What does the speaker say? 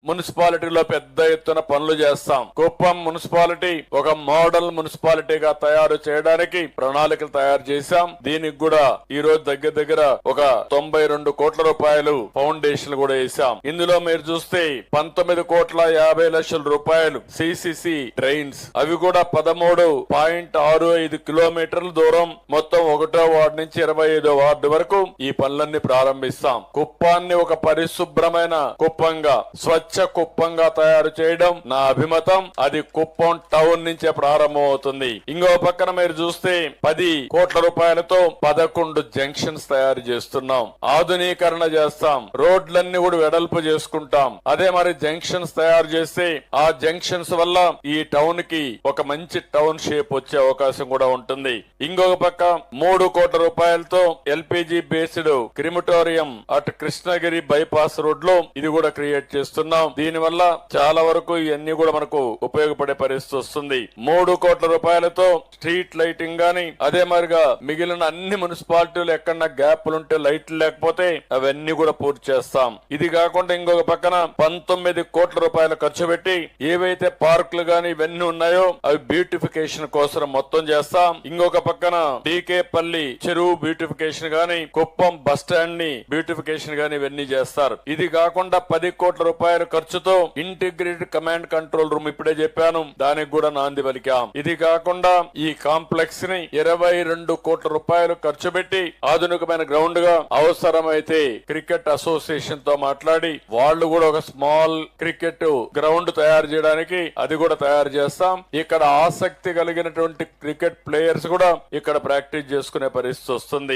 మున్సిపాలిటీలో పెద్ద ఎత్తున పనులు చేస్తాం. కుప్పం మున్సిపాలిటీ ఒక మోడల్ మున్సిపాలిటీగా తయారు చేయడానికి ప్రణాళికలు తయారు చేశాం. దీనికి కూడా ఈ రోజు దగ్గర ఒక 92 కోట్ల రూపాయలు ఫౌండేషన్ కూడా వేశాం. ఇందులో మీరు చూస్తే 19,50,00,000 సిసిసి ట్రైన్స్, అవి కూడా 13.65 కిలోమీటర్ల దూరం మొత్తం 1వ వార్డు నుంచి 25వ వార్డు వరకు ఈ పనులన్నీ ప్రారంభిస్తాం. కుప్పాన్ని ఒక పరిశుభ్రమైన కుప్పంగా, స్వచ్ఛ కుప్పంగా తయారు చేయడం నా అభిమతం. అది కుప్పం టౌన్ నుంచే ప్రారంభం అవుతుంది. ఇంకో పక్కన మీరు చూస్తే 10 కోట్ల రూపాయలతో 11 జంక్షన్స్ తయారు చేస్తున్నాం. ఆధునీకరణ చేస్తాం. రోడ్లన్నీ కూడా వెడల్పు చేసుకుంటాం. అదే మరి జంక్షన్స్ తయారు చేస్తే ఆ జంక్షన్స్ వల్ల ఈ టౌన్ కి ఒక మంచి టౌన్ షేప్ వచ్చే అవకాశం కూడా ఉంటుంది. ఇంకొక పక్క 3 కోట్ల రూపాయలతో ఎల్పిజి బేస్డ్ క్రిమిటోరియం అటు కృష్ణగిరి బైపాస్ రోడ్ లో ఇది కూడా క్రియేట్ చేస్తున్నాం. దీని వల్ల చాలా వరకు ఇవన్నీ కూడా మనకు ఉపయోగపడే పరిస్థితి వస్తుంది. 3 కోట్ల రూపాయలతో స్ట్రీట్ లైటింగ్ గాని, అదే మరిగా మిగిలిన అన్ని మున్సిపాలిటీలు ఎక్కడన్నా గ్యాప్లుంటే లైట్లు లేకపోతే అవన్నీ కూడా పూర్తి చేస్తాం. ఇది కాకుండా ఇంకొక పక్కన 19 కోట్ల రూపాయలు ఖర్చు పెట్టి ఏవైతే పార్కులు గాని ఇవన్నీ ఉన్నాయో అవి బ్యూటిఫికేషన్ కోసం మొత్తం చేస్తాం. ఇంకొక పక్కన డీకేపల్లి చెరువు బ్యూటిఫికేషన్ గాని, కుప్పం బస్ స్టాండ్ ని బ్యూటిఫికేషన్ గాని ఇవన్నీ చేస్తారు. ఇది కాకుండా 10 కోట్ల రూపాయల ఖర్చుతో ఇంటిగ్రేటెడ్ కమాండ్ కంట్రోల్ రూమ్ ఇప్పుడే చెప్పాను, దానికి కూడా నాంది పలికాం. ఇది కాకుండా ఈ కాంప్లెక్స్ ని 22 కోట్ల రూపాయలు ఖర్చు పెట్టి ఆధునికమైన గ్రౌండ్ గా, అవసరమైతే క్రికెట్ అసోసియేషన్ తో మాట్లాడి వాళ్ళు కూడా ఒక స్మాల్ క్రికెట్ గ్రౌండ్ తయారు చేయడానికి అది కూడా తయారు చేస్తాం. ఇక్కడ ఆసక్తి కలిగినటువంటి క్రికెట్ ప్లేయర్స్ కూడా ఇక్కడ ప్రాక్టీస్ చేసుకునే పరిస్థితి వస్తుంది.